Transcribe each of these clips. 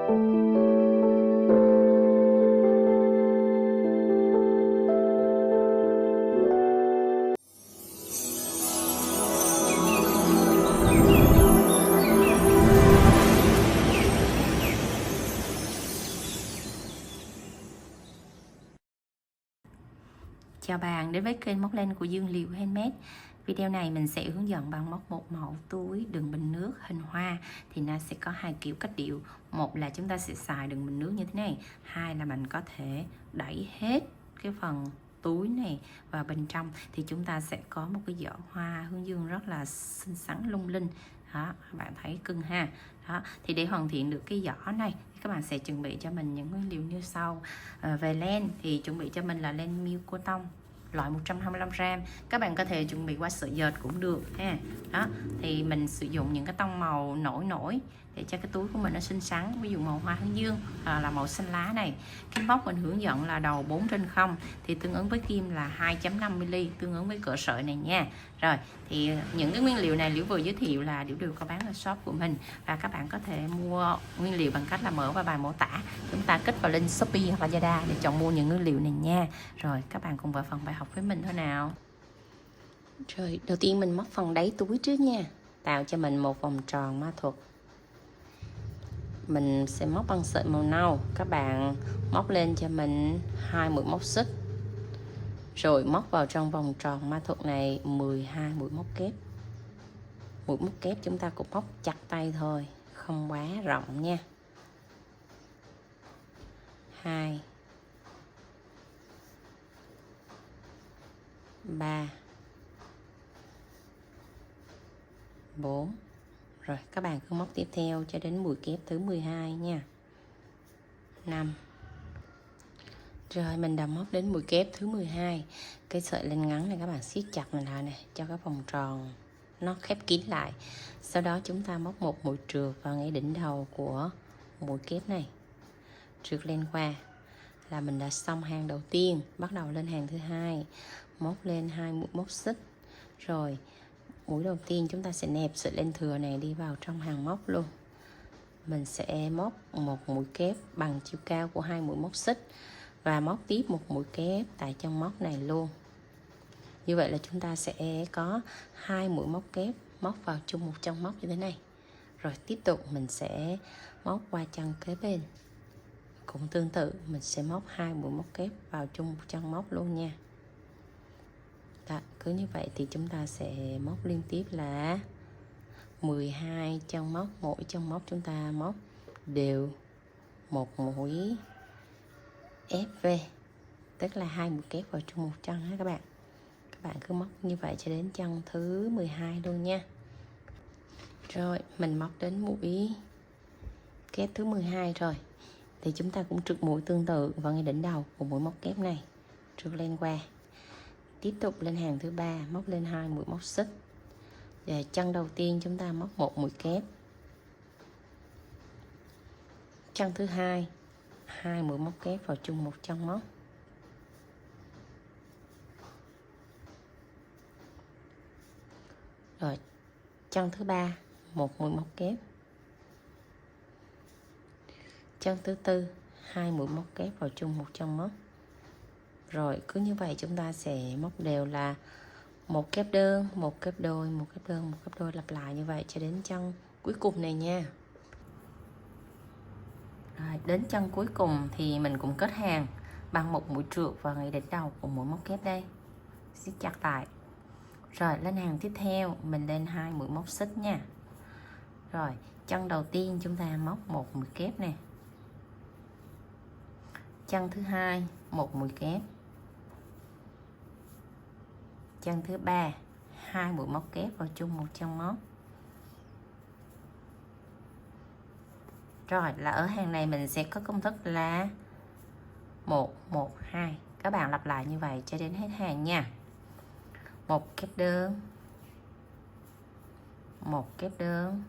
Chào bạn đến với kênh móc len của Dương Liễu Handmade. Video này mình sẽ hướng dẫn bạn móc một mẫu túi đựng bình nước hình hoa. Thì nó sẽ có hai kiểu cách điệu. Một là chúng ta sẽ xài đựng bình nước như thế này. Hai là mình có thể đẩy hết cái phần túi này vào bên trong. Thì chúng ta sẽ có một cái giỏ hoa hướng dương rất là xinh xắn lung linh. Đó, bạn thấy cưng ha. Đó, thì để hoàn thiện được cái giỏ này, các bạn sẽ chuẩn bị cho mình những nguyên liệu như sau. Về len thì chuẩn bị cho mình là len miêu cô tông loại 125g. Các bạn có thể chuẩn bị qua sợi dệt cũng được ha. Đó, thì mình sử dụng những cái tông màu nổi nổi để cho cái túi của mình nó xinh xắn, ví dụ màu hoa hướng dương là màu xanh lá này. Cái móc mình hướng dẫn là đầu 4/0 thì tương ứng với kim là 2.5mm, tương ứng với cỡ sợi này nha. Rồi thì những cái nguyên liệu này Liễu vừa giới thiệu là Liễu đều có bán ở shop của mình, và các bạn có thể mua nguyên liệu bằng cách là mở vào bài mô tả, chúng ta kích vào link Shopee hoặc là Lazada để chọn mua những nguyên liệu này nha. Rồi các bạn cùng vào phần bài học với mình thôi nào. Rồi đầu tiên mình móc phần đáy túi trước nha, tạo cho mình một vòng tròn ma thuật. Mình sẽ móc bằng sợi màu nâu. Các bạn móc lên cho mình 2 mũi móc xích, rồi móc vào trong vòng tròn ma thuật này 12 mũi móc kép. Mũi móc kép chúng ta cũng móc chặt tay thôi, không quá rộng nha. 2 3 4. Rồi các bạn cứ móc tiếp theo cho đến mũi kép thứ 12 nha. 5. Rồi mình đã móc đến mũi kép thứ 12. Cái sợi len ngắn này các bạn siết chặt mình lại này, cho cái vòng tròn nó khép kín lại. Sau đó chúng ta móc một mũi trượt vào ngay đỉnh đầu của mũi kép này, trượt lên qua là mình đã xong hàng đầu tiên. Bắt đầu lên hàng thứ hai, móc lên 2 mũi móc xích. Rồi mũi đầu tiên chúng ta sẽ nẹp sợi len thừa này đi vào trong hàng móc luôn. Mình sẽ móc một mũi kép bằng chiều cao của 2 mũi móc xích và móc tiếp một mũi kép tại chân móc này luôn. Như vậy là chúng ta sẽ có 2 mũi móc kép móc vào chung một chân móc như thế này. Rồi tiếp tục mình sẽ móc qua chân kế bên. Cũng tương tự mình sẽ móc 2 mũi móc kép vào chung một chân móc luôn nha. Đó, cứ như vậy thì chúng ta sẽ móc liên tiếp là 12 chân móc. Mỗi chân móc chúng ta móc đều một mũi ép về, tức là 2 mũi kép vào chung một chân ha các bạn. Các bạn cứ móc như vậy cho đến chân thứ 12 luôn nha. Rồi mình móc đến mũi kép thứ 12 rồi thì chúng ta cũng trượt mũi tương tự vào ngay đỉnh đầu của mũi móc kép này, trượt lên qua. Tiếp tục lên hàng thứ 3, móc lên 2 mũi móc xích. Và chân đầu tiên chúng ta móc một mũi kép. Chân thứ hai, 2 mũi móc kép vào chung một chân móc. Rồi chân thứ 3, một mũi móc kép. Chân thứ tư, 2 mũi móc kép vào chung một chân móc. Rồi cứ như vậy chúng ta sẽ móc đều là một kép đơn, một kép đôi, một kép đơn, một kép đôi, lặp lại như vậy cho đến chân cuối cùng này nha. Rồi, đến chân cuối cùng thì mình cũng kết hàng bằng một mũi trượt vào ngay đỉnh đầu của mũi móc kép đây, siết chặt lại. Rồi lên hàng tiếp theo mình lên 2 mũi móc xích nha. Rồi chân đầu tiên chúng ta móc một mũi kép nè. Chân thứ hai, một mũi kép. Chân thứ ba, 2 mũi móc kép vào chung một chân móc. Rồi là ở hàng này mình sẽ có công thức là 1 1 2. Các bạn lặp lại như vậy cho đến hết hàng nha. Một kép đơn, một kép đơn.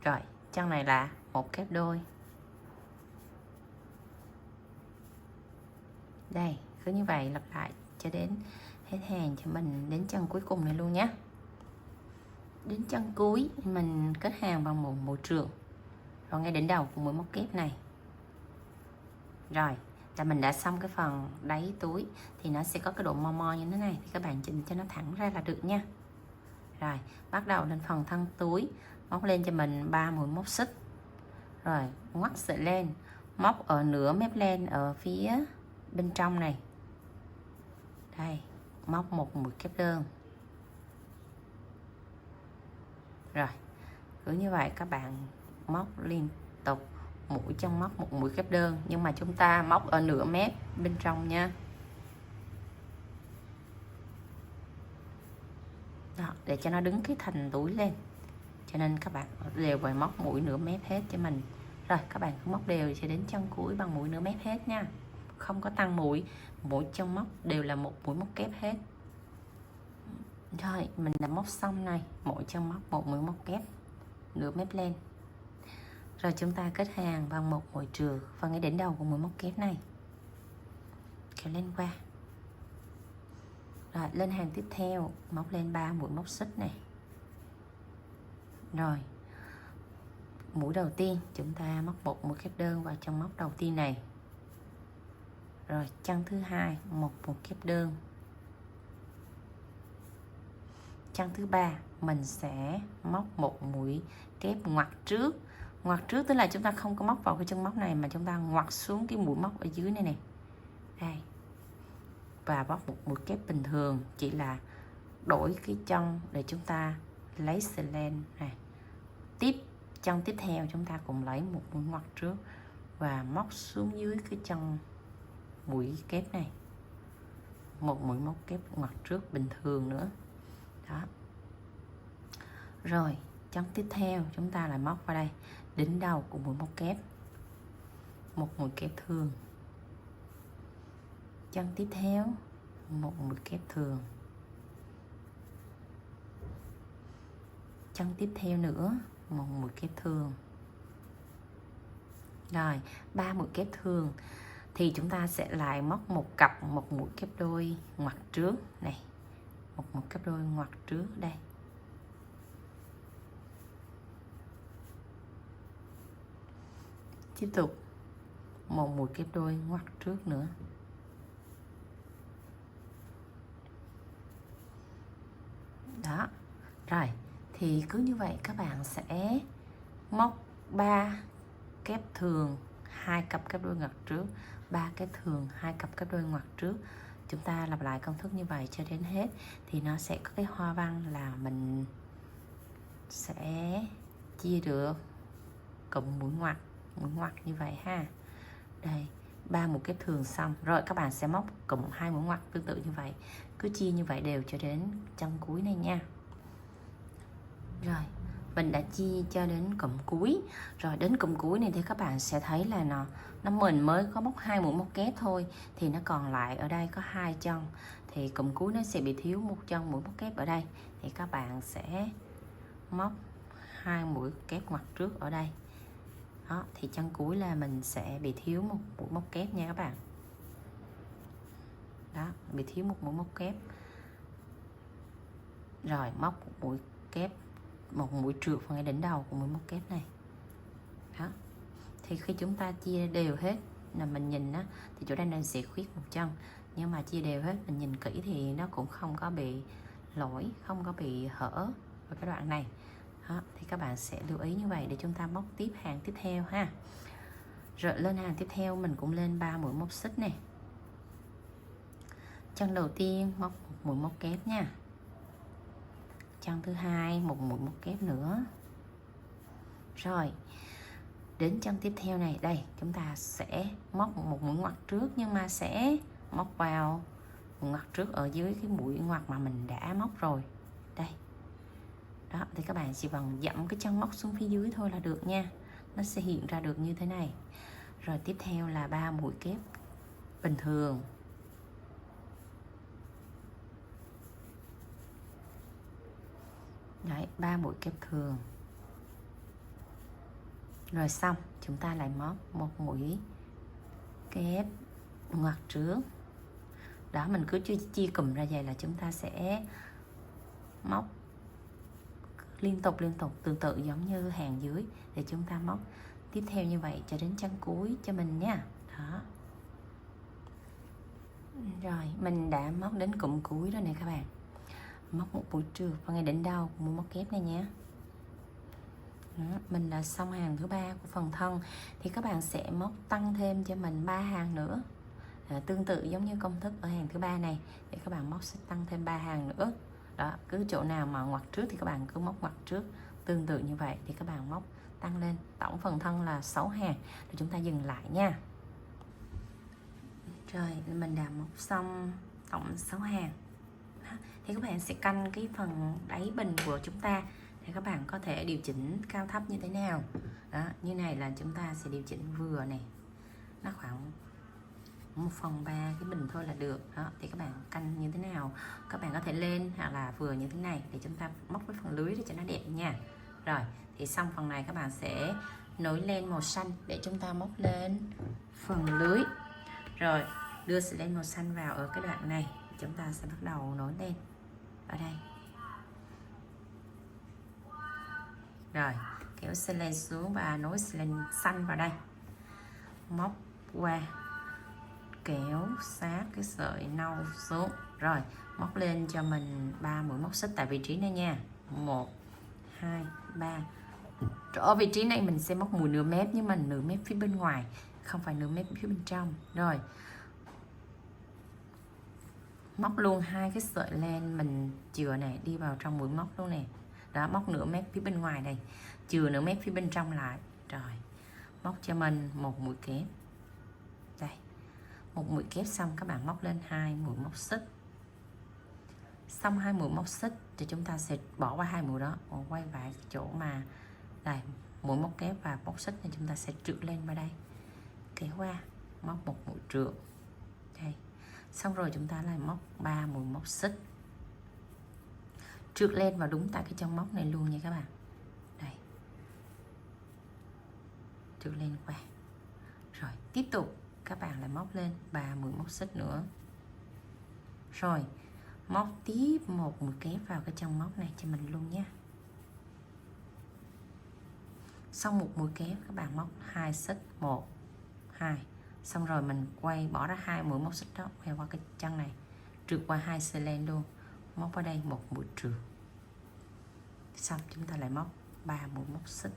Rồi chân này là một kép đôi. Đây, cứ như vậy lặp lại cho đến hết hàng cho mình đến chân cuối cùng này luôn nhé. Đến chân cuối mình kết hàng bằng một mũi trượt vào ngay đỉnh đầu của mũi móc kép này. Rồi là mình đã xong cái phần đáy túi, thì nó sẽ có cái độ mo mo như thế này, thì các bạn chỉnh cho nó thẳng ra là được nha. Rồi bắt đầu lên phần thân túi, móc lên cho mình 3 mũi móc xích, rồi ngoắt sợi len, móc ở nửa mép len ở phía bên trong này. Đây, móc một mũi kép đơn. Rồi cứ như vậy các bạn móc liên tục, mũi trong móc một mũi kép đơn, nhưng mà chúng ta móc ở nửa mép bên trong nha. Đó, để cho nó đứng cái thành túi lên, cho nên các bạn đều phải móc mũi nửa mép hết cho mình. Rồi các bạn cứ móc đều cho đến chân cuối bằng mũi nửa mép hết nha, không có tăng mũi, mũi trong móc đều là một mũi móc kép hết. Rồi mình đã móc xong này, mỗi chân móc một mũi móc kép nửa mép lên. Rồi chúng ta kết hàng bằng một mũi trượt vào ngay đỉnh đầu của mũi móc kép này, kéo lên qua. Rồi lên hàng tiếp theo móc lên 3 mũi móc xích này. Rồi mũi đầu tiên chúng ta móc một mũi kép đơn vào trong móc đầu tiên này. Rồi chân thứ hai một mũi kép đơn. Chân thứ ba mình sẽ móc một mũi kép ngoặt trước. Ngoặt trước tức là chúng ta không có móc vào cái chân móc này, mà chúng ta ngoặt xuống cái mũi móc ở dưới này nè. Đây. Và móc một mũi kép bình thường, chỉ là đổi cái chân để chúng ta lấy sợi len này. Chân tiếp theo chúng ta cũng lấy một mũi ngoặt trước và móc xuống dưới cái chân mũi kép này, một mũi móc kép ngoặt trước bình thường nữa. Đó. Rồi chân tiếp theo chúng ta lại móc vào đây đỉnh đầu của mũi móc kép, một mũi kép thường. Chân tiếp theo một mũi kép thường. Chân tiếp theo nữa một mũi kép thường. Rồi 3 mũi kép thường thì chúng ta sẽ lại móc một cặp một mũi kép đôi ngoặt trước này, một mũi kép đôi ngoặt trước đây. Tiếp tục một mũi kép đôi ngoặt trước nữa. Đó. Rồi thì cứ như vậy các bạn sẽ móc 3 kép thường, 2 cặp kép đôi ngoặt trước, 3 kép thường, 2 cặp kép đôi ngoặt trước. Chúng ta lặp lại công thức như vậy cho đến hết, thì nó sẽ có cái hoa văn là mình sẽ chia được cụm mũi ngoặt như vậy ha. Đây, 3 mũi kép thường xong rồi các bạn sẽ móc cụm 2 mũi ngoặt tương tự như vậy, cứ chia như vậy đều cho đến chân cuối này nha. Rồi mình đã chia cho đến cụm cuối. Rồi đến cụm cuối này thì các bạn sẽ thấy là mình mới có móc 2 mũi móc kép thôi, thì nó còn lại ở đây có 2 chân, thì cụm cuối nó sẽ bị thiếu một chân mũi móc kép ở đây, thì các bạn sẽ móc 2 mũi kép ngoặt trước ở đây. Đó, thì chân cuối là mình sẽ bị thiếu một mũi móc kép nha các bạn. Đó, bị thiếu một mũi móc kép. Rồi móc một mũi kép, một mũi trượt vào ngay đỉnh đầu của mũi móc kép này. Đó, thì khi chúng ta chia đều hết là mình nhìn á, thì chỗ đây nó sẽ khuyết một chân, nhưng mà chia đều hết mình nhìn kỹ thì nó cũng không có bị lỗi, không có bị hở ở cái đoạn này. Đó, thì các bạn sẽ lưu ý như vậy để chúng ta móc tiếp hàng tiếp theo ha. Rồi lên hàng tiếp theo mình cũng lên 3 mũi móc xích này. Chân đầu tiên móc một mũi móc kép nha. Chân thứ hai một mũi móc kép nữa. Rồi đến chân tiếp theo này, đây chúng ta sẽ móc một mũi ngoặt trước, nhưng mà sẽ móc vào ngoặt trước ở dưới cái mũi ngoặt mà mình đã móc rồi đây. Đó, thì các bạn chỉ bằng dẫm cái chân móc xuống phía dưới thôi là được nha, nó sẽ hiện ra được như thế này. Rồi tiếp theo là 3 mũi kép bình thường. Đấy, 3 mũi kép thường. Rồi xong chúng ta lại móc một mũi kép ngoặt trước. Đó, mình cứ chia cụm ra vậy là chúng ta sẽ móc liên tục tương tự giống như hàng dưới, để chúng ta móc tiếp theo như vậy cho đến chân cuối cho mình nha. Đó. Rồi mình đã móc đến cụm cuối rồi nè các bạn. Móc một mũi trượt vào ngay đỉnh đầu của mũi móc kép này nhé. Đó, mình đã xong hàng thứ 3 của phần thân, thì các bạn sẽ móc tăng thêm cho mình 3 hàng nữa. Tương tự giống như công thức ở hàng thứ 3 này, thì các bạn móc sẽ tăng thêm 3 hàng nữa. Đó, cứ chỗ nào mà ngoặt trước thì các bạn cứ móc ngoặt trước, tương tự như vậy thì các bạn móc tăng lên. Tổng phần thân là 6 hàng, thì chúng ta dừng lại nha. Rồi mình đã móc xong tổng 6 hàng. Đó, thì các bạn sẽ canh cái phần đáy bình của chúng ta để các bạn có thể điều chỉnh cao thấp như thế nào. Đó, như này là chúng ta sẽ điều chỉnh vừa này, nó khoảng 1/3 cái bình thôi là được. Đó, thì các bạn canh như thế nào, các bạn có thể lên hoặc là vừa như thế này để chúng ta móc cái phần lưới để cho nó đẹp nha. Rồi thì xong phần này các bạn sẽ nối len màu xanh để chúng ta móc lên phần lưới. Rồi đưa sợi len màu xanh vào ở cái đoạn này, chúng ta sẽ bắt đầu nối len ở đây. Rồi kéo sợi len xuống và nối sợi len xanh vào đây, móc qua, kéo sát cái sợi nâu xuống. Rồi móc lên cho mình 3 mũi móc xích tại vị trí này nha. 1 2 3. Ở vị trí này mình sẽ móc mũi nửa mép, nhưng mà nửa mép phía bên ngoài, không phải nửa mép phía bên trong. Rồi móc luôn 2 cái sợi len mình chừa này đi vào trong mũi móc luôn nè. Đó, móc nửa mép phía bên ngoài đây, chừa nửa mép phía bên trong lại. Rồi móc cho mình một mũi kép đây, một mũi kép xong các bạn móc lên 2 mũi móc xích. Xong 2 mũi móc xích thì chúng ta sẽ bỏ qua 2 mũi đó, quay lại cái chỗ mà đây mũi móc kép và móc xích, thì chúng ta sẽ trượt lên vào đây, kéo qua, móc một mũi trượt đây. Xong rồi chúng ta lại móc 3 mũi móc xích, trượt lên vào đúng tại cái chân móc này luôn nha các bạn. Đây, trượt lên qua. Rồi tiếp tục các bạn lại móc lên 3 mũi móc xích nữa. Rồi móc tiếp một mũi kép vào cái chân móc này cho mình luôn nhé. Xong một mũi kép các bạn móc 2 xích, 1 2. Xong rồi mình quay bỏ ra 2 mũi móc xích đó, quay qua cái chân này, trượt qua 2 sợi len luôn, móc vào đây một mũi trượt. Xong chúng ta lại móc 3 mũi móc xích,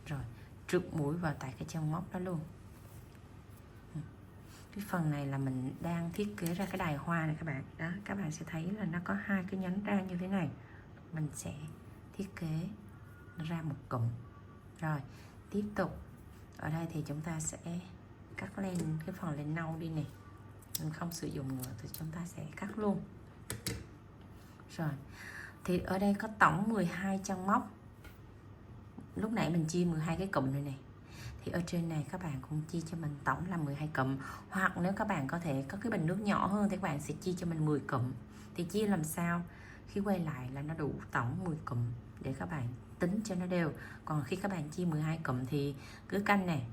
rồi trượt mũi vào tại cái chân móc đó luôn. Cái phần này là mình đang thiết kế ra cái đài hoa này các bạn. Đó, các bạn sẽ thấy là nó có 2 cái nhánh ra như thế này, mình sẽ thiết kế ra một cụm. Rồi tiếp tục ở đây thì chúng ta sẽ cắt lên cái phần len nâu đi nè, mình không sử dụng nữa thì chúng ta sẽ cắt luôn. Rồi thì ở đây có tổng 12 chân móc, lúc nãy mình chia 12 cái cụm này này, thì ở trên này các bạn cũng chia cho mình tổng là 12 cụm. Hoặc nếu các bạn có thể có cái bình nước nhỏ hơn thì các bạn sẽ chia cho mình 10 cụm. Thì chia làm sao khi quay lại là nó đủ tổng 10 cụm để các bạn tính cho nó đều. Còn khi các bạn chia 12 cụm thì cứ canh này,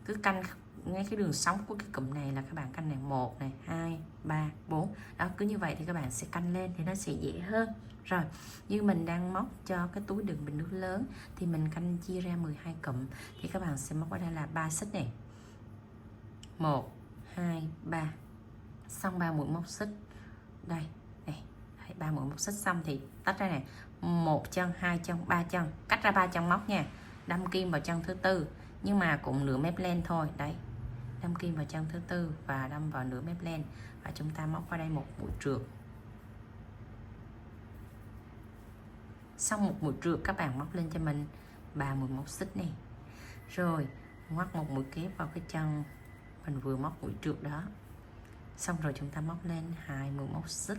cứ canh ngay cái đường sống của cái cụm này là các bạn canh này 1 này, 2, 3, 4. Đó, cứ như vậy thì các bạn sẽ canh lên thì nó sẽ dễ hơn. Rồi, như mình đang móc cho cái túi đựng bình nước lớn thì mình canh chia ra 12 cụm, thì các bạn sẽ móc ở đây là 3 xích này. 1 2 3. Xong 3 mũi móc xích. Đây, đây, 3 mũi móc xích xong thì tách ra này, 1 chân, 2 chân, 3 chân, cắt ra 3 chân móc nha. Đâm kim vào chân thứ tư, nhưng mà cũng nửa mép len thôi. Đấy, đâm kim vào chân thứ tư và đâm vào nửa mép len, và chúng ta móc qua đây một mũi trượt. Xong một mũi trượt các bạn móc lên cho mình 3 mũi móc xích này. Rồi ngoắt một mũi kép vào cái chân mình vừa móc mũi trượt đó. Xong rồi chúng ta móc lên 2 mũi móc xích.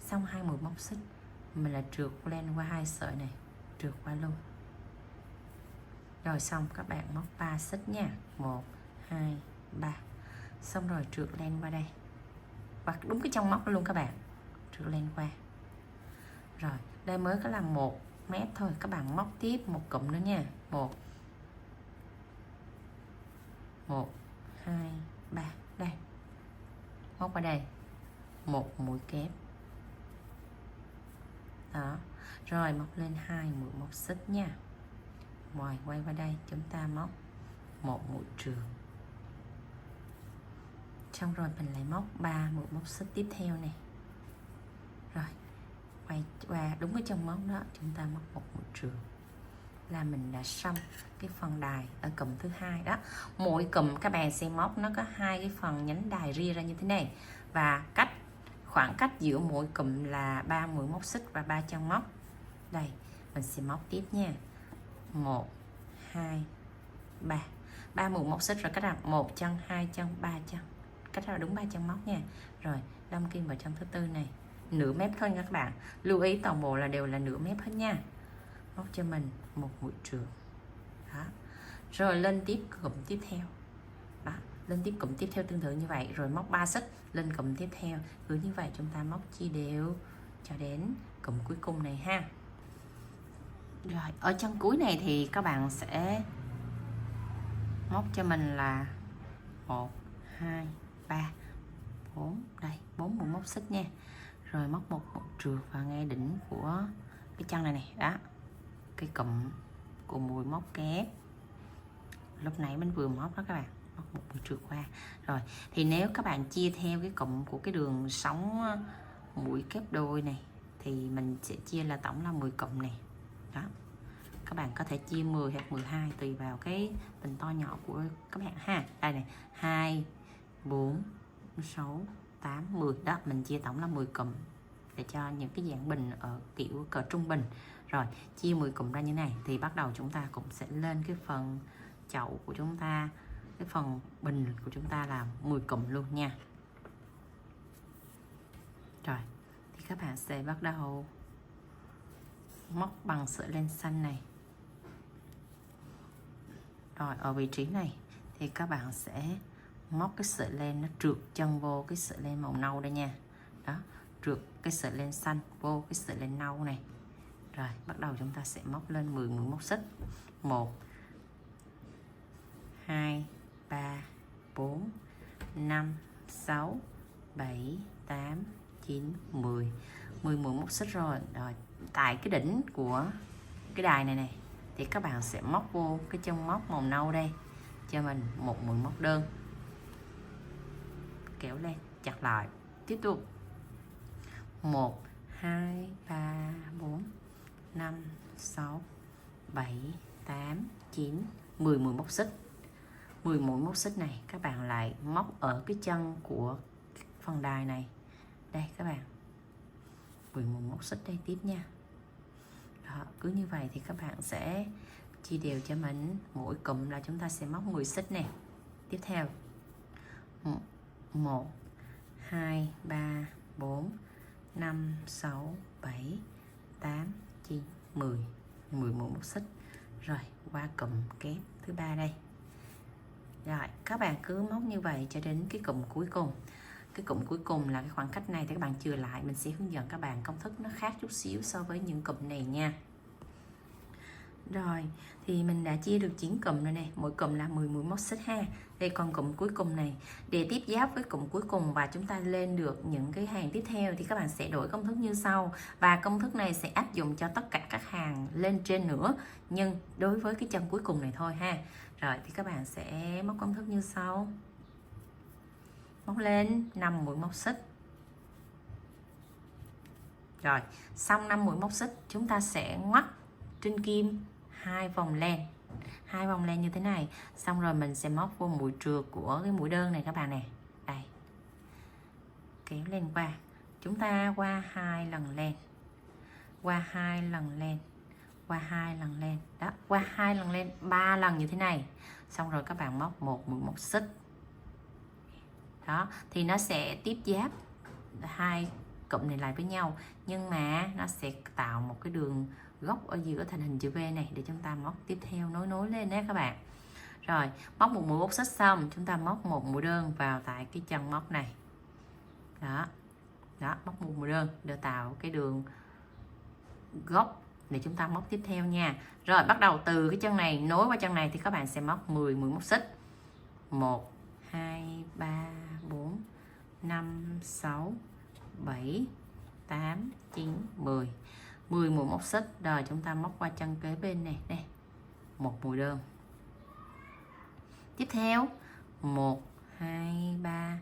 Xong 2 mũi móc xích mình là trượt lên qua 2 sợi này, trượt qua luôn. Rồi xong các bạn móc 3 xích nha. 1 2 3. Xong rồi trượt lên qua đây, và đúng cái trong móc luôn các bạn, trượt lên qua. Rồi đây mới có là 1 mét thôi, các bạn móc tiếp một cụm nữa nha. 1 2 3. Đây, móc vào đây một mũi kép đó. Rồi móc lên 2 mũi móc xích nha. Rồi quay vào đây chúng ta móc một mũi trường, xong rồi mình lại móc 3 mũi móc xích tiếp theo này. Rồi quay qua đúng cái chân móc đó chúng ta móc một mũi trường là mình đã xong cái phần đài ở cụm thứ hai đó. Mỗi cụm các bạn sẽ móc nó có hai cái phần nhánh đài ria ra như thế này, và khoảng cách giữa mỗi cụm là 3 mũi móc xích và 3 chân móc. Đây mình sẽ móc tiếp nha, 1 2 3, 3 mũi móc xích rồi cách là 1 chân 2 chân 3 chân, cách là đúng 3 chân móc nha. Rồi đâm kim vào chân thứ tư này, nửa mép thôi nha các bạn, lưu ý toàn bộ là đều là nửa mép hết nha. Móc cho mình một mũi trường đó. Rồi lên tiếp cụm tiếp theo đó, lên tiếp cụm tiếp theo tương tự như vậy, rồi móc 3 xích lên cụm tiếp theo, cứ như vậy chúng ta móc chia đều cho đến cụm cuối cùng này ha. Rồi ở chân cuối này thì các bạn sẽ móc cho mình là 1 2 3 4, đây 4 mũi móc xích nha. Rồi móc một mũi trượt vào ngay đỉnh của cái chân này này đó, cái cụm của mũi móc kép lúc nãy mình vừa móc đó các bạn, móc một mũi trượt qua. Rồi thì nếu các bạn chia theo cái cụm của cái đường sóng mũi kép đôi này thì mình sẽ chia là tổng là 10 cụm này đó. Các bạn có thể chia 10 hoặc 12 tùy vào cái tình to nhỏ của các bạn ha. Đây này, 2 4 6 8 10 đó, mình chia tổng là 10 cụm để cho những cái dạng bình ở kiểu cỡ trung bình. Rồi chia 10 cụm ra như này thì bắt đầu chúng ta cũng sẽ lên cái phần chậu của chúng ta, cái phần bình của chúng ta là 10 cụm luôn nha. Rồi thì các bạn sẽ bắt đầu móc bằng sợi len xanh này. Rồi ở vị trí này thì các bạn sẽ móc cái sợi len nó trượt chân vô cái sợi len màu nâu đây nha. Đó, trượt cái sợi len xanh vô cái sợi len nâu này. Rồi bắt đầu chúng ta sẽ móc lên 10 mũi móc xích. 1 2 3 4 5 6 7 8 9 10 10 mũi móc xích rồi. Rồi tại cái đỉnh của cái đài này này thì các bạn sẽ móc vô cái chân móc màu nâu đây cho mình một mũi móc đơn, kéo lên chặt lại, tiếp tục 1 2 3 4 5 6 7 8 9 10 mũi móc xích. 10 mũi móc xích này các bạn lại móc ở cái chân của phần đài này đây các bạn, 10 mũi móc xích đây tiếp nha. Đó, cứ như vậy thì các bạn sẽ chia đều cho mình, mỗi cụm là chúng ta sẽ móc 10 xích nè. Tiếp theo 1 2 3 4 5 6 7 8 9 10 10 mũi móc xích. Rồi qua cụm kép thứ ba đây. Rồi các bạn cứ móc như vậy cho đến cái cụm cuối cùng. Cái cụm cuối cùng là cái khoảng cách này thì các bạn chừa lại, mình sẽ hướng dẫn các bạn công thức nó khác chút xíu so với những cụm này nha. Rồi thì mình đã chia được 9 cụm rồi nè, mỗi cụm là 10 mũi móc xích ha. Đây còn cụm cuối cùng này, để tiếp giáp với cụm cuối cùng và chúng ta lên được những cái hàng tiếp theo thì các bạn sẽ đổi công thức như sau, và công thức này sẽ áp dụng cho tất cả các hàng lên trên nữa, nhưng đối với cái chân cuối cùng này thôi ha. Rồi thì các bạn sẽ móc công thức như sau, móc lên 5 mũi móc xích. Rồi xong 5 mũi móc xích chúng ta sẽ ngoắt trên kim 2 vòng len như thế này, xong rồi mình sẽ móc vô mũi trượt của cái mũi đơn này các bạn nè, đây kéo lên qua, chúng ta qua 2 lần len, qua 2 lần len, qua 2 lần len đó, qua 2 lần len 3 lần như thế này, xong rồi các bạn móc một mũi móc xích đó, thì nó sẽ tiếp giáp hai cụm này lại với nhau, nhưng mà nó sẽ tạo một cái đường góc ở giữa thành hình chữ V này để chúng ta móc tiếp theo nối lên nhé các bạn. Rồi móc một mũi móc xích xong chúng ta móc một mũi đơn vào tại cái chân móc này đó, đó móc một mũi đơn để tạo cái đường góc để chúng ta móc tiếp theo nha. Rồi bắt đầu từ cái chân này nối qua chân này thì các bạn sẽ móc 10 mũi móc xích. 1 2 3 4 5 6 7 8 9 10 10 mũi móc xích. Rồi chúng ta móc qua chân kế bên này đây, một mũi đơn. Tiếp theo 1 2 3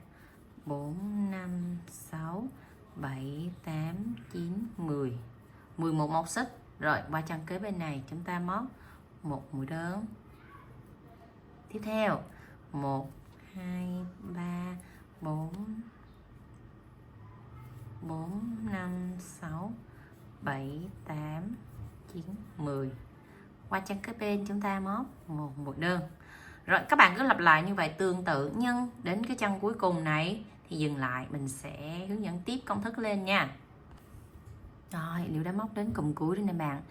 4 5 6 7 8 9 10 11 móc xích. Rồi qua chân kế bên này chúng ta móc một mũi đơn. Tiếp theo 1 2 3 4 5 6 7 8 9 10. Qua chân kế bên chúng ta móc một mũi đơn. Rồi các bạn cứ lặp lại như vậy tương tự, nhưng đến cái chân cuối cùng này thì dừng lại, mình sẽ hướng dẫn tiếp công thức lên nha. Rồi, Liễu đã móc đến cụm cuối đây nè bạn.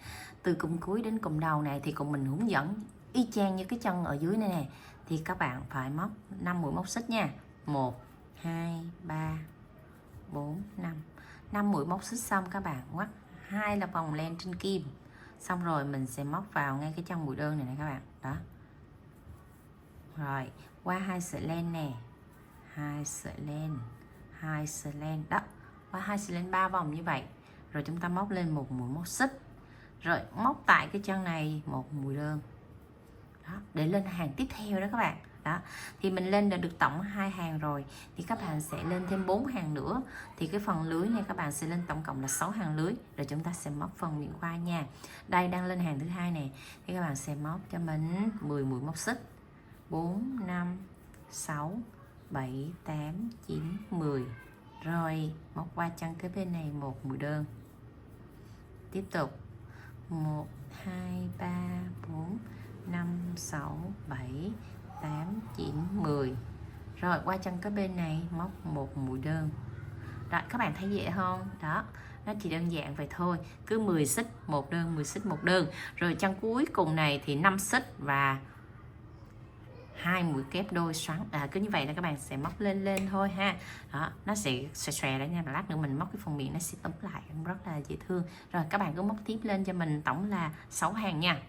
Từ cụm cuối đến cụm đầu này thì cùng mình hướng dẫn y chang như cái chân ở dưới này nè. Thì các bạn phải móc 5 mũi móc xích nha. 1 2 3 4 5. 5 mũi móc xích xong các bạn ngoắt 2 là vòng len trên kim. Xong rồi mình sẽ móc vào ngay cái chân mũi đơn này nè các bạn. Đó. Rồi, qua 2 sợi len nè. 2 sợi len, 2 sợi len. Đó, qua 2 sợi len 3 vòng như vậy. Rồi chúng ta móc lên một mũi móc xích. Rồi móc tại cái chân này một mũi đơn. Đó, để lên hàng tiếp theo đó các bạn. Đó, thì mình lên được tổng 2 hàng rồi thì các bạn sẽ lên thêm 4 hàng nữa. Thì cái phần lưới này các bạn sẽ lên tổng cộng là 6 hàng lưới. Rồi chúng ta sẽ móc phần miệng khoai nha. Đây đang lên hàng thứ hai này thì các bạn sẽ móc cho mình 10 mũi móc xích. 4 5 6 7 8 9 10. Rồi móc qua chân kế bên này một mũi đơn. Tiếp tục 1 2 3 4 5 6 7 8 9 10. Rồi qua chân kế bên này móc một mũi đơn. Rồi các bạn thấy dễ không? Đó, nó chỉ đơn giản vậy thôi. Cứ 10 xích một đơn, 10 xích một đơn. Rồi chân cuối cùng này thì 5 xích và 2 mũi kép đôi xoắn. Cứ như vậy là các bạn sẽ móc lên thôi ha. Đó, nó sẽ xòe ra nha. Lát nữa mình móc cái phần miệng nó sẽ túm lại, rất là dễ thương. Rồi các bạn cứ móc tiếp lên cho mình tổng là 6 hàng nha.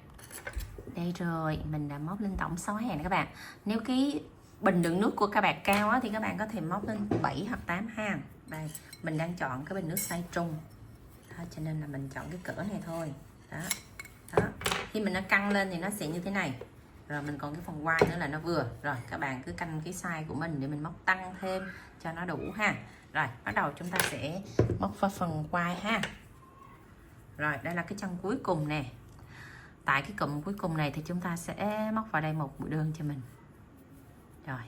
Đây rồi, mình đã móc lên tổng 6 hàng này các bạn. Nếu cái bình đựng nước của các bạn cao á, thì các bạn có thể móc lên 7 hoặc 8 hàng. Đây, mình đang chọn cái bình nước size trung. Đó, cho nên là mình chọn cái cỡ này thôi. Đó. Đó. Khi mình nó căng lên thì nó sẽ như thế này. Rồi mình còn cái phần quai nữa là nó vừa. Rồi các bạn cứ canh cái size của mình để mình móc tăng thêm cho nó đủ ha. Rồi bắt đầu chúng ta sẽ móc vào phần quai ha. Rồi đây là cái chân cuối cùng nè. Tại cái cụm cuối cùng này thì chúng ta sẽ móc vào đây một mũi đơn cho mình. Rồi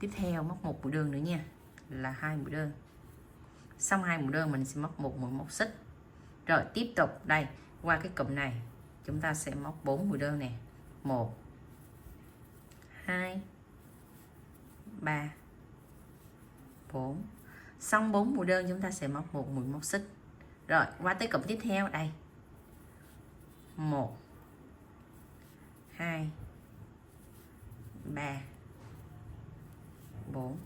tiếp theo móc một mũi đơn nữa nha, là 2 mũi đơn. Xong 2 mũi đơn mình sẽ móc một mũi móc xích. Rồi tiếp tục đây, qua cái cụm này chúng ta sẽ móc 4 mũi đơn nè. 1 2 3 4. Xong 4 mũi đơn chúng ta sẽ móc một mũi móc xích. Rồi qua tới cụm tiếp theo đây. 1 2 3 4.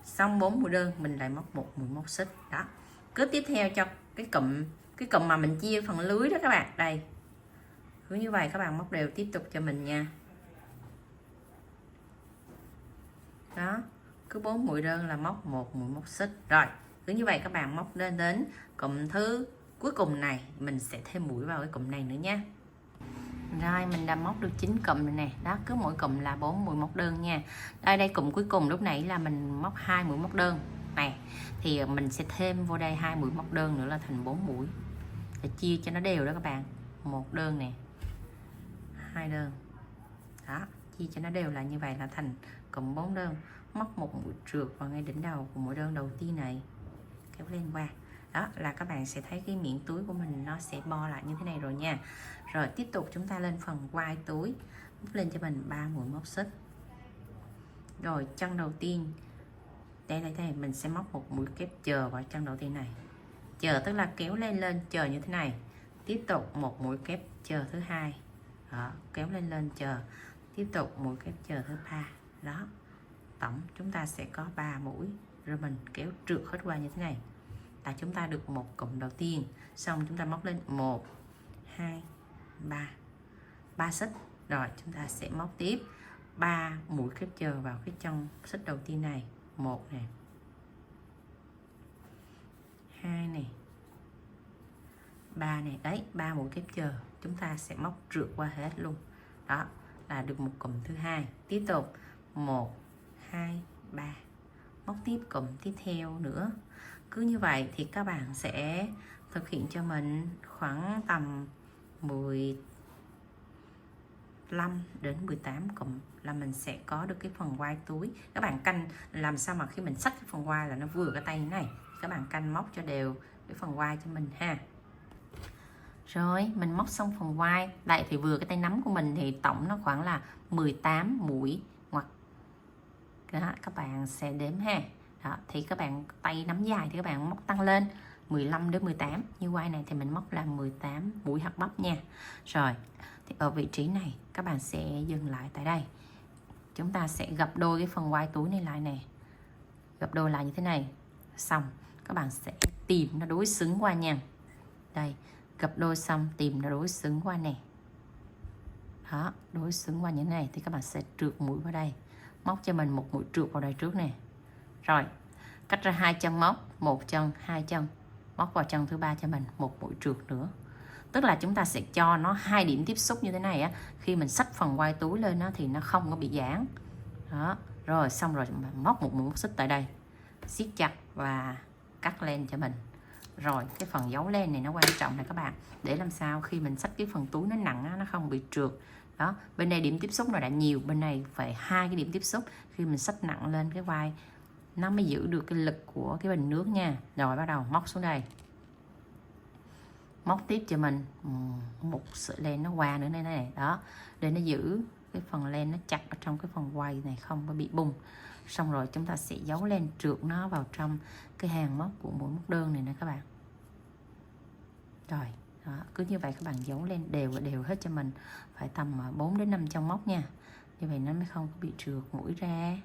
Xong 4 mũi đơn mình lại móc một mũi móc xích. Đó, cứ tiếp theo cho cái cụm mà mình chia phần lưới đó các bạn. Đây, cứ như vậy các bạn móc đều tiếp tục cho mình nha. Đó, cứ 4 mũi đơn là móc một mũi móc xích. Rồi cứ như vậy các bạn móc lên đến cụm thứ cuối cùng này, mình sẽ thêm mũi vào cái cụm này nữa nha. Rồi mình đã móc được 9 cụm rồi nè. Đó, cứ mỗi cụm là 4 mũi móc đơn nha. Đây cụm cuối cùng lúc nãy là mình móc 2 mũi móc đơn nè, thì mình sẽ thêm vô đây 2 mũi móc đơn nữa là thành 4 mũi để chia cho nó đều đó các bạn. Một đơn nè, 2 đơn. Đó, chia cho nó đều là như vậy là thành cụm 4 đơn. Móc một mũi trượt vào ngay đỉnh đầu của mũi đơn đầu tiên này, kéo lên qua. Đó là các bạn sẽ thấy cái miệng túi của mình nó sẽ bo lại như thế này rồi nha. Rồi tiếp tục chúng ta lên phần quai túi, móc lên cho mình 3 mũi móc xích. Rồi chân đầu tiên đây mình sẽ móc một mũi kép chờ vào chân đầu tiên này. Chờ tức là kéo lên chờ như thế này. Tiếp tục một mũi kép chờ thứ hai. Đó, kéo lên chờ. Tiếp tục mũi kép chờ thứ ba. Đó, tổng chúng ta sẽ có 3 mũi. Rồi mình kéo trượt hết qua như thế này là chúng ta được một cụm đầu tiên. Xong chúng ta móc lên 1 2 3 xích. Rồi chúng ta sẽ móc tiếp 3 mũi kép chờ vào cái chân xích đầu tiên này. 1 này, 2 này, 3 này, đấy 3 mũi kép chờ, chúng ta sẽ móc rượt qua hết luôn. Đó là được một cụm thứ hai. Tiếp tục 1 2 3, móc tiếp cụm tiếp theo nữa. Cứ như vậy thì các bạn sẽ thực hiện cho mình khoảng tầm 15 đến 18 cụm là mình sẽ có được cái phần quai túi. Các bạn canh làm sao mà khi mình xách cái phần quai là nó vừa cái tay như này. Các bạn canh móc cho đều cái phần quai cho mình ha. Rồi mình móc xong phần quai, đây thì vừa cái tay nắm của mình thì tổng nó khoảng là 18 mũi ngoặt. Đó, các bạn sẽ đếm ha. Đó, thì các bạn tay nắm dài thì các bạn móc tăng lên 15 đến 18. Như quai này thì mình móc là 18 mũi hạt bắp nha. Rồi thì ở vị trí này các bạn sẽ dừng lại tại đây. Chúng ta sẽ gập đôi cái phần quai túi này lại nè, gập đôi lại như thế này. Xong các bạn sẽ tìm nó đối xứng qua nha. Đây, gập đôi xong tìm nó đối xứng qua nè. Đó, đối xứng qua như thế này thì các bạn sẽ trượt mũi vào đây, móc cho mình một mũi trượt vào đây trước nè. Rồi cắt ra 2 chân móc, 1 chân 2 chân, móc vào chân thứ 3 cho mình một mũi trượt nữa. Tức là chúng ta sẽ cho nó 2 điểm tiếp xúc như thế này á, khi mình xách phần quai túi lên nó thì nó không có bị giãn. Đó, rồi xong rồi móc một mũi móc xích tại đây, siết chặt và cắt lên cho mình. Rồi cái phần dấu len này nó quan trọng này các bạn, để làm sao khi mình xách cái phần túi nó nặng á, nó không bị trượt. Đó, bên đây điểm tiếp xúc nó đã nhiều, bên này phải 2 cái điểm tiếp xúc khi mình xách nặng lên cái vai nó mới giữ được cái lực của cái bình nước nha. Rồi bắt đầu móc xuống đây, móc tiếp cho mình một sợi len nó qua nữa đây này. Đó, để nó giữ cái phần len nó chặt ở trong cái phần quai này không có bị bung. Xong rồi chúng ta sẽ giấu len trượt nó vào trong cái hàng móc của mũi móc đơn này nè các bạn. Rồi đó, cứ như vậy các bạn giấu len đều hết cho mình, phải tầm 4 đến 5 trong móc nha. Như vậy nó mới không có bị trượt mũi ra,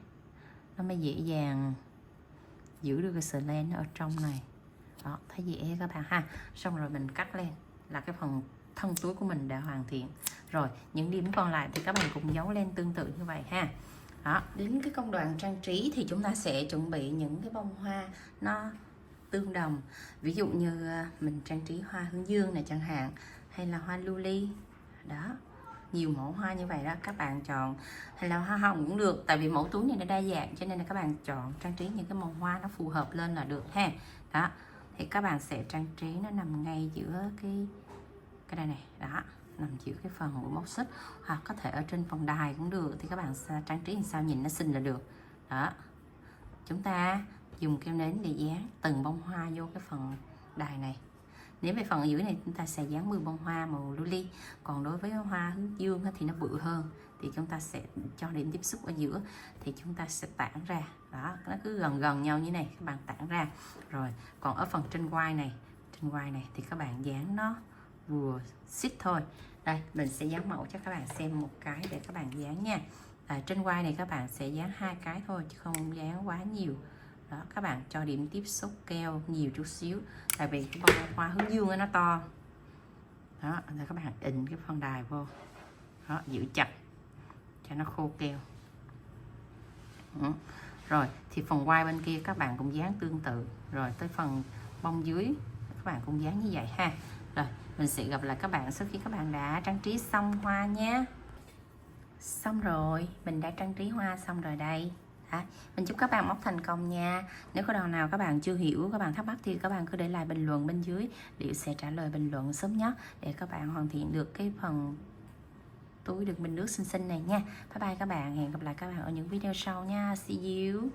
nó mới dễ dàng giữ được cái sợi len ở trong này. Đó, thấy dễ các bạn ha. Xong rồi mình cắt lên là cái phần thân túi của mình đã hoàn thiện. Rồi những điểm còn lại thì các bạn cũng giấu len tương tự như vậy ha. Đó, đến cái công đoạn trang trí thì chúng ta sẽ chuẩn bị những cái bông hoa nó tương đồng. Ví dụ như mình trang trí hoa hướng dương này chẳng hạn, hay là hoa lưu đó, nhiều mẫu hoa như vậy đó các bạn chọn, hay là hoa hồng cũng được, tại vì mẫu túi này nó đa dạng cho nên là các bạn chọn trang trí những cái màu hoa nó phù hợp lên là được ha. Đó thì các bạn sẽ trang trí nó nằm ngay giữa cái đây này, đó, nằm giữa cái phần mũi móc xích, hoặc có thể ở trên phần đài cũng được, thì các bạn trang trí làm sao nhìn nó xinh là được. Đó, chúng ta dùng keo nến để dán từng bông hoa vô cái phần đài này. Nếu về phần ở dưới này chúng ta sẽ dán 10 bông hoa màu lưu, còn đối với hoa hướng dương thì nó bự hơn, thì chúng ta sẽ cho điểm tiếp xúc ở giữa, thì chúng ta sẽ tản ra. Đó, nó cứ gần nhau như này, các bạn tản ra. Rồi còn ở phần trên quai này thì các bạn dán nó vừa xích thôi. Đây mình sẽ dán mẫu cho các bạn xem một cái để các bạn dán nha. Trên quai này các bạn sẽ dán 2 cái thôi chứ không dán quá nhiều. Đó, các bạn cho điểm tiếp xúc keo nhiều chút xíu, tại vì cái bông hoa hướng dương nó to. Đó, rồi các bạn ịn cái phần đài vô. Đó, giữ chặt cho nó khô keo. Rồi thì phần quai bên kia các bạn cũng dán tương tự. Rồi tới phần bông dưới các bạn cũng dán như vậy ha. Rồi mình sẽ gặp lại các bạn sau khi các bạn đã trang trí xong hoa nhé. Xong rồi, mình đã trang trí hoa xong rồi đây. Mình chúc các bạn móc thành công nha. Nếu có đoạn nào các bạn chưa hiểu, các bạn thắc mắc thì các bạn cứ để lại bình luận bên dưới, Liễu sẽ trả lời bình luận sớm nhất để các bạn hoàn thiện được cái phần túi đựng bình nước xinh xinh này nha. Bye bye các bạn, hẹn gặp lại các bạn ở những video sau nha. See you.